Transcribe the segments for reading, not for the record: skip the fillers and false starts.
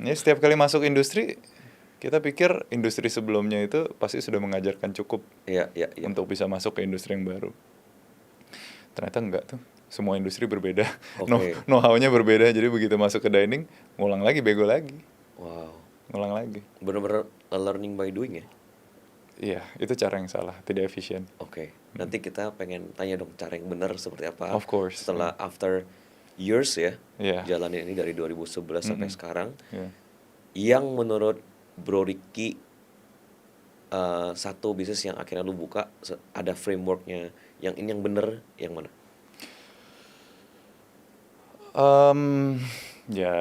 Ya, setiap kali masuk industri, kita pikir industri sebelumnya itu pasti sudah mengajarkan cukup Iya. untuk bisa masuk ke industri yang baru. Ternyata enggak tuh. Semua industri berbeda. Oke. Know-how-nya berbeda. Jadi begitu masuk ke dining, ngulang lagi, bego lagi. Wow. Ngulang lagi. Bener-bener learning by doing ya? Iya, itu cara yang salah, tidak efisien. Oke. Nanti kita pengen tanya dong cara yang benar seperti apa Of course. setelah after years ya. Iya. Jalanin ini dari 2011 sampai Mm-mm. sekarang. Iya. Yang menurut Bro Ricky satu bisnis yang akhirnya lu buka ada frameworknya, yang ini yang bener yang mana? Ya,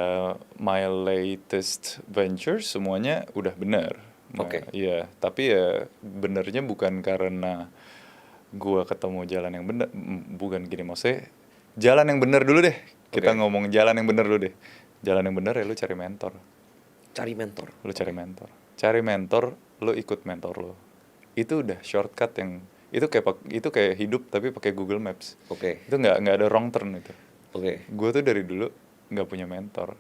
my latest venture semuanya udah benar. Oke. Iya, tapi ya benernya bukan karena gua ketemu jalan yang benar, bukan gini maksudnya. Jalan yang benar dulu deh. Kita Oke. ngomong jalan yang benar dulu deh. Jalan yang benar ya lu cari mentor. Cari mentor. Lu cari mentor. Cari mentor, lu ikut mentor lu. Itu udah shortcut yang itu kayak hidup tapi pakai Google Maps. Oke. Itu nggak ada wrong turn itu. Oke. Gue tuh dari dulu nggak punya mentor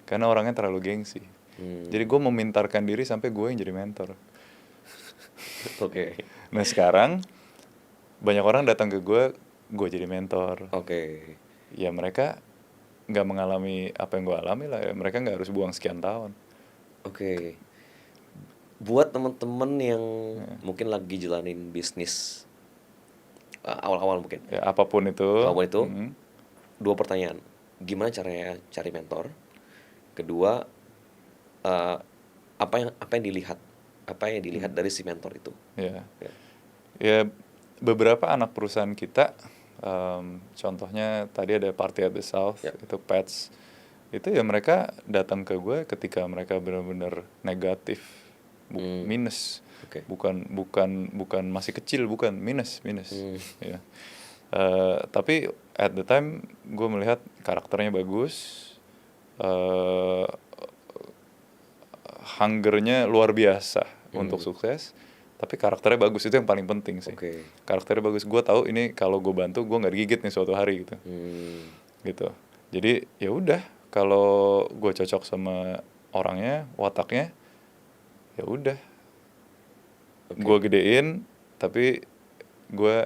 karena orangnya terlalu gengsi. Hmm. Jadi gue memintarkan diri sampai gue yang jadi mentor. Oke. Nah sekarang banyak orang datang ke gue jadi mentor. Oke. Ya mereka nggak mengalami apa yang gue alami lah. Ya. Mereka nggak harus buang sekian tahun. Oke. Buat temen-temen yang Ya. mungkin lagi jalanin bisnis awal-awal mungkin. Ya apapun itu. Apapun itu. Mhm. 2 pertanyaan. Gimana caranya cari mentor? Kedua, apa yang dilihat? Apa yang dilihat dari si mentor itu? Ya. Ya. Ya beberapa anak perusahaan kita, contohnya tadi ada Party at the South, Ya. itu Pets. Itu ya mereka datang ke gue ketika mereka benar-benar negatif, minus. Oke. Bukan masih kecil, bukan minus. Ya. Tapi at the time gue melihat karakternya bagus, hungernya luar biasa untuk sukses, tapi karakternya bagus, itu yang paling penting sih. Oke. Karakternya bagus, gue tahu ini kalau gue bantu gue nggak digigit nih suatu hari gitu. Gitu. Jadi ya udah, kalau gue cocok sama orangnya, wataknya, ya udah, gue gedein, tapi gue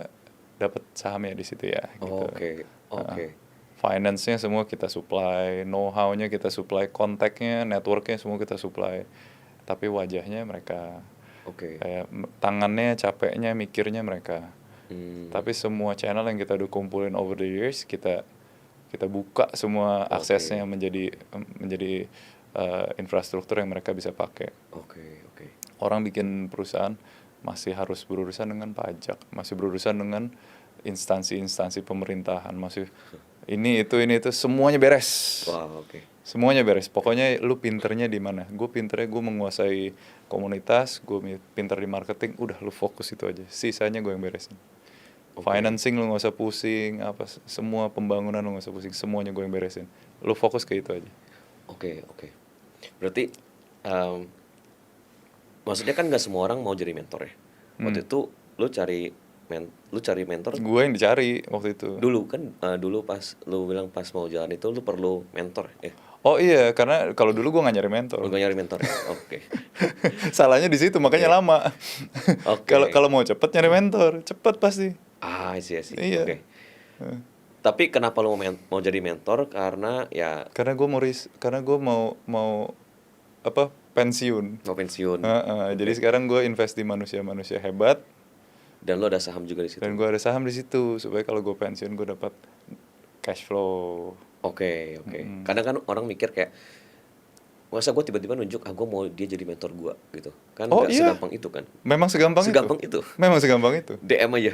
dapat sahamnya di situ ya. Gitu. Oke. Finance-nya semua kita supply, know-how-nya kita supply, kontaknya, network-nya semua kita supply. Tapi wajahnya mereka, Oke. kayak tangannya, capeknya, mikirnya mereka. Tapi semua channel yang kita udah kumpulin over the years, kita buka semua aksesnya menjadi infrastruktur yang mereka bisa pakai. Oke. Orang bikin perusahaan masih harus berurusan dengan pajak, masih berurusan dengan instansi-instansi pemerintahan, masih ini itu semuanya beres. Wow, oke. Semuanya beres. Pokoknya lu pinternya di mana? Gue pinternya gue menguasai komunitas, gue pinter di marketing, udah lu fokus itu aja. Sisanya gue yang beresin. Financing lu nggak usah pusing, semua pembangunan lu nggak usah pusing, semuanya gue yang beresin. Lu fokus ke itu aja. Oke. Berarti maksudnya kan nggak semua orang mau jadi mentor ya. Waktu itu lu cari mentor. Gue yang dicari waktu itu. Dulu kan dulu pas lu bilang pas mau jalan itu lu perlu mentor ya. Oh iya, karena kalau dulu gue nggak nyari mentor. Lu gak nyari mentor ya. Oke. Salahnya di situ, makanya lama. Oke. Kalau mau cepet nyari mentor, cepet pasti. I see. Iya. Oke. Tapi kenapa lu mau jadi mentor? Karena ya Karena gue mau pensiun. mau pensiun. Jadi sekarang gue invest di manusia-manusia hebat. Dan lu ada saham juga di situ. Dan gue ada saham di situ supaya kalau gue pensiun gue dapat cash flow. Oke. Kadang kan orang mikir kayak, masa gue tiba-tiba nunjuk gue mau dia jadi mentor gue gitu. Kan nggak segampang itu kan. Memang segampang itu. Memang segampang itu. DM aja.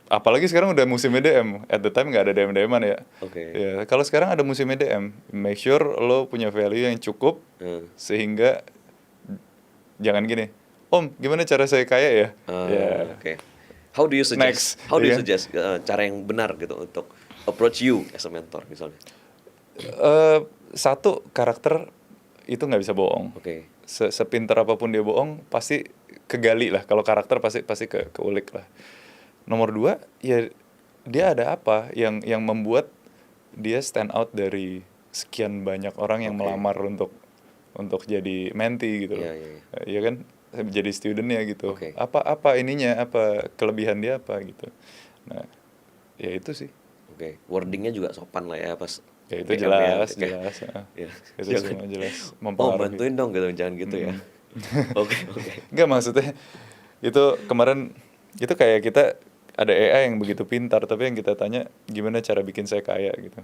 Apalagi sekarang udah musim DM. At the time nggak ada DM-an ya. Oke. Ya, kalau sekarang ada musim DM, make sure lo punya value yang cukup sehingga jangan gini, Om, gimana cara saya kaya ya? Oke. How do you suggest? Cara yang benar gitu untuk approach you as a mentor misalnya? Satu, karakter itu nggak bisa bohong. Oke. Sepintar apapun dia bohong, pasti kegali lah. Kalau karakter pasti keulik lah. Nomor 2, ya dia ada apa yang membuat dia stand out dari sekian banyak orang yang melamar untuk untuk jadi mentee gitu loh. Iya, iya, iya. Iya kan, jadi studentnya gitu. Oke. Apa ininya, apa kelebihan dia apa gitu. Nah, ya itu sih. Oke, wordingnya juga sopan lah ya pas Ya itu DM ya, jelas, kayak, jelas. ya, Itu jangan, semua jelas oh mempengaruhi. bantuin dong gitu, jangan gitu ya. Oke, oke. Enggak, maksudnya itu kemarin itu kayak kita ada AI yang begitu pintar, tapi yang kita tanya gimana cara bikin saya kaya gitu.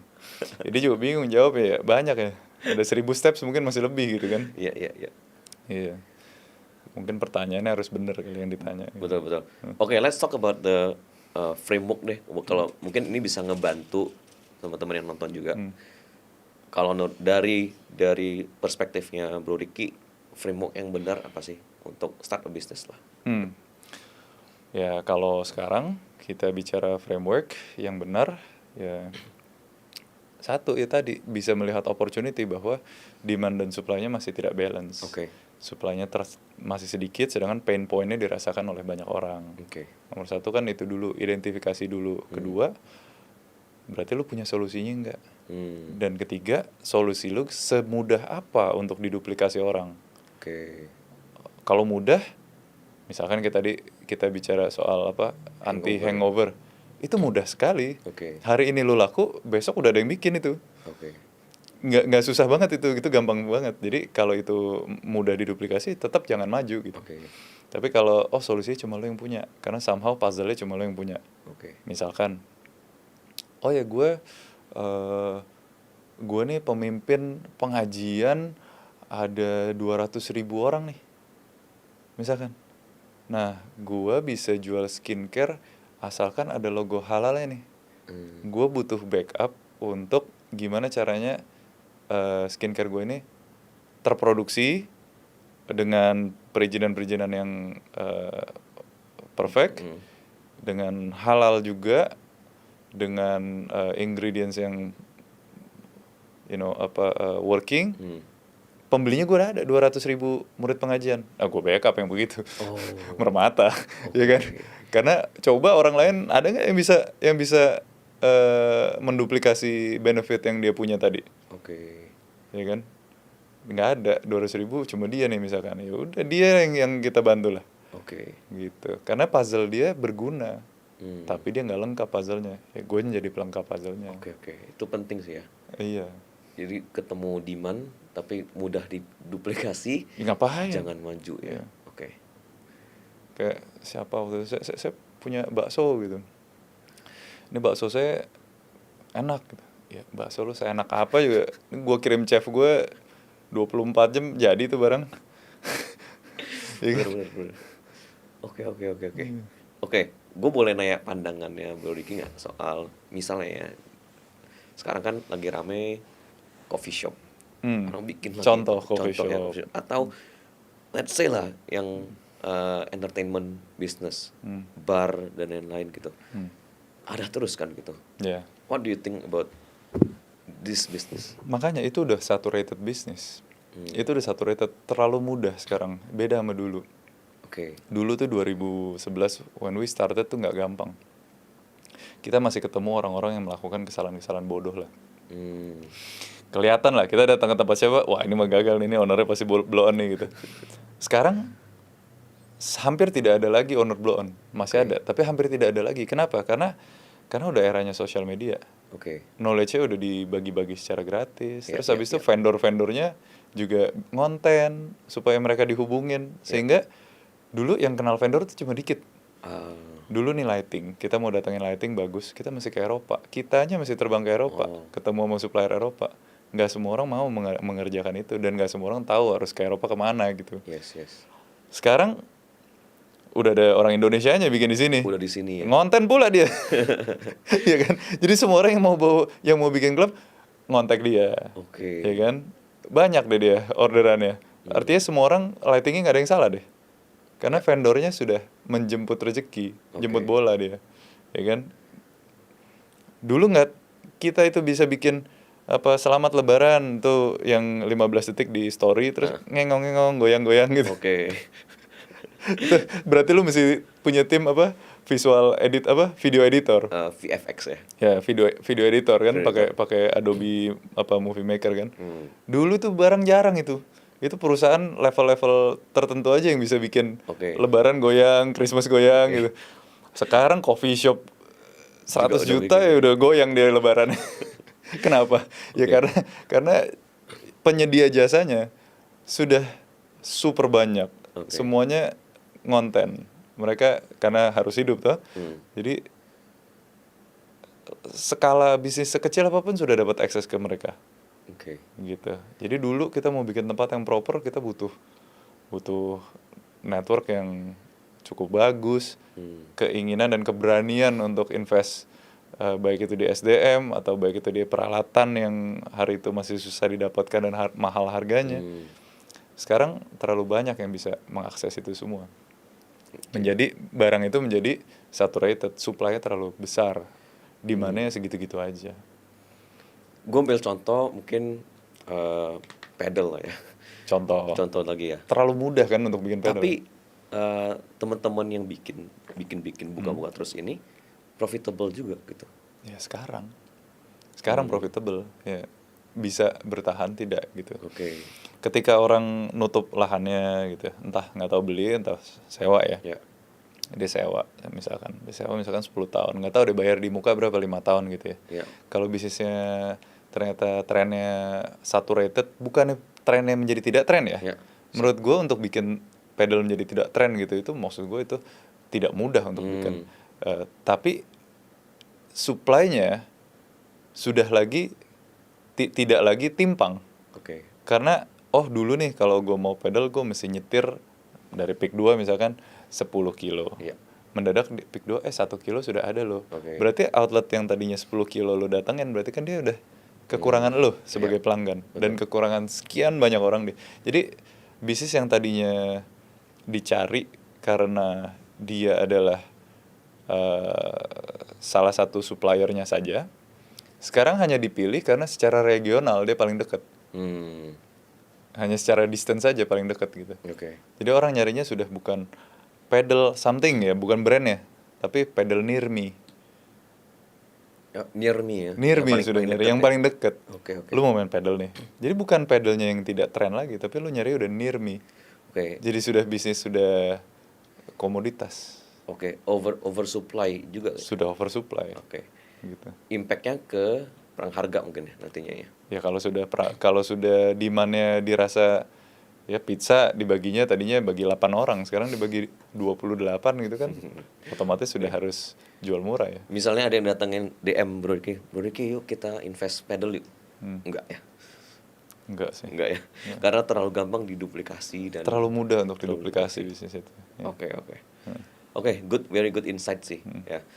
Jadi juga bingung jawab ya, banyak ya. Ada 1000 steps mungkin masih lebih gitu kan. Iya, iya, iya. Iya. Mungkin pertanyaannya harus benar kali yang ditanya. Betul, betul. Oke, let's talk about the framework deh. Kalau mungkin ini bisa ngebantu teman-teman yang nonton juga. Kalau dari perspektifnya Bro Ricky, framework yang benar apa sih untuk start a business lah? Ya kalau sekarang kita bicara framework yang benar, ya satu ya tadi bisa melihat opportunity bahwa demand dan supply-nya masih tidak balance. Oke. Supply-nya masih sedikit, sedangkan pain point-nya dirasakan oleh banyak orang. Oke. Nomor satu kan itu dulu, identifikasi dulu. Kedua, berarti lu punya solusinya enggak? Dan ketiga, solusi lu semudah apa untuk diduplikasi orang? Oke. Kalau mudah, misalkan kita bicara soal apa anti hangover, itu mudah sekali. Oke. Hari ini lu laku, besok udah ada yang bikin itu. Oke. Nggak susah banget itu gampang banget. Jadi kalau itu mudah diduplikasi, tetap jangan maju gitu. Oke. Tapi kalau solusinya cuma lo yang punya, karena somehow puzzle-nya cuma lo yang punya. Oke. Misalkan, oh ya gue nih pemimpin pengajian ada 200.000 orang nih, misalkan. Nah, gue bisa jual skincare asalkan ada logo halalnya nih. Gue butuh backup untuk gimana caranya skincare gue ini terproduksi dengan perizinan-perizinan yang perfect, dengan halal juga, dengan ingredients yang working. Pembelinya gue udah ada 200.000 murid pengajian. Gue backup yang begitu. Mermata, ya kan? Karena coba orang lain ada nggak yang bisa menduplikasi benefit yang dia punya tadi? Oke. Ya kan? Nggak ada. 200.000 cuma dia nih misalkan. Ya udah dia yang kita bantu lah. Oke. Gitu. Karena puzzle dia berguna. Tapi dia nggak lengkap puzzle-nya. Ya gue jadi pelengkap puzzle-nya. Oke. Itu penting sih ya. Iya. Jadi ketemu demand tapi mudah diduplikasi. Ngapain? Jangan maju ya. Oke. Kayak siapa waktu itu, saya punya bakso gitu. Ini bakso saya enak gitu. Ya bakso lu saya enak apa juga. Ini gue kirim chef gue 24 jam jadi tuh barang. Bener. Oke. Oke, gue boleh nanya pandangannya Bro Ricky nggak soal misalnya ya, sekarang kan lagi rame coffee shop. Orang bikin contoh coffee shop. Atau let's say lah yang entertainment business, bar dan lain-lain gitu. Ada terus kan gitu. Yeah. What do you think about this business? Makanya itu udah saturated business. Itu udah saturated, terlalu mudah sekarang. Beda sama dulu. Oke. Dulu tuh 2011 when we started tuh nggak gampang. Kita masih ketemu orang-orang yang melakukan kesalahan-kesalahan bodoh lah. Kelihatan lah, kita datang ke tempat siapa, wah ini mah gagal nih, ini ownernya pasti blow on nih gitu. Sekarang hampir tidak ada lagi owner blow on, masih ada, tapi hampir tidak ada lagi. Kenapa? Karena udah eranya sosial media. Knowledge-nya udah dibagi-bagi secara gratis. Terus habis itu vendor-vendornya juga ngonten supaya mereka dihubungin. Sehingga dulu yang kenal vendor tuh cuma dikit. Dulu nih lighting, kita mau datangin lighting bagus, kita mesti ke Eropa. Kitanya mesti terbang ke Eropa, ketemu sama supplier Eropa. Nggak semua orang mau mengerjakan itu, dan nggak semua orang tahu harus ke Eropa kemana gitu. Yes. Sekarang udah ada orang Indonesianya bikin di sini. Udah di sini ya. Ngonten pula dia. Ya kan? Jadi semua orang yang mau bikin klub ngontek dia. Oke. Ya kan? Banyak deh dia orderannya. Artinya semua orang lightingnya nggak ada yang salah deh. Karena vendornya sudah menjemput rezeki, jemput bola dia. Ya kan? Dulu nggak, kita itu bisa bikin selamat lebaran tuh yang 15 detik di story terus ngengong-ngengong, goyang-goyang gitu. Oke. Berarti lu mesti punya tim video editor. VFX ya. Ya, video editor kan pakai Adobe Movie Maker kan. Dulu tuh barang jarang itu. itu perusahaan level-level tertentu aja yang bisa bikin Oke. Lebaran goyang, Christmas goyang gitu. Sekarang coffee shop 100 udah juta bikin. ya udah goyang dia Lebaran. Kenapa? Ya Oke. karena penyedia jasanya sudah super banyak. Oke. Semuanya ngonten. Mereka karena harus hidup toh. Jadi skala bisnis sekecil apapun sudah dapat akses ke mereka. Oke. Gitu. Jadi dulu kita mau bikin tempat yang proper, kita butuh network yang cukup bagus, keinginan dan keberanian untuk invest, baik itu di SDM atau baik itu di peralatan yang hari itu masih susah didapatkan dan mahal harganya. Sekarang terlalu banyak yang bisa mengakses itu semua. Menjadi barang itu menjadi saturated, supply-nya terlalu besar, demand-nya segitu-gitu aja. Gue ambil contoh mungkin pedal lah ya. Contoh lagi ya. Terlalu mudah kan untuk bikin pedal. Tapi teman-teman yang bikin buka-buka terus ini profitable juga gitu. Ya sekarang profitable, ya bisa bertahan tidak gitu. Oke. Ketika orang nutup lahannya gitu, entah nggak tahu beli, entah sewa ya. Ya. Dia sewa misalkan 10 tahun, nggak tahu dia bayar di muka berapa, 5 tahun gitu ya. Ya. Kalau bisnisnya ternyata trennya saturated, bukannya trennya menjadi tidak tren ya. Ya. Menurut gue untuk bikin pedal menjadi tidak tren gitu, itu maksud gue itu tidak mudah untuk bikin. Tapi supply-nya sudah tidak lagi timpang. Oke. Karena dulu nih kalau gue mau pedal gue mesti nyetir dari pick 2 misalkan 10 kilo. Iya. Mendadak di pick 2 1 kilo sudah ada loh. Oke. Berarti outlet yang tadinya 10 kilo lo datengin, berarti kan dia udah kekurangan lo sebagai pelanggan. Dan kekurangan sekian banyak orang Jadi bisnis yang tadinya dicari karena dia adalah salah satu suppliernya saja, sekarang hanya dipilih karena secara regional dia paling dekat. Hanya secara distance saja paling dekat gitu. Oke. Jadi orang nyarinya sudah bukan pedal something ya, bukan brandnya, tapi pedal near me. Near me ya. Near me sudah nyari, yang paling deket. Oke. Lu mau main pedal nih. Jadi bukan pedalnya yang tidak tren lagi, tapi lu nyari udah near me. Oke. Jadi sudah bisnis, sudah komoditas. Oke, oversupply juga. Sudah oversupply. Oke. Gitu. Impact-nya ke perang harga mungkin ya nantinya ya. Ya kalau sudah demand-nya dirasa, ya pizza dibaginya tadinya bagi 8 orang, sekarang dibagi 28 gitu kan. Otomatis sudah harus jual murah ya. Misalnya ada yang datengin DM Bro Diki yuk kita invest pedal yuk. Enggak ya? Enggak sih. Enggak ya. Karena terlalu gampang diduplikasi dan Terlalu mudah untuk diduplikasi bisnis itu. Ya. Oke, very good insight sih ya.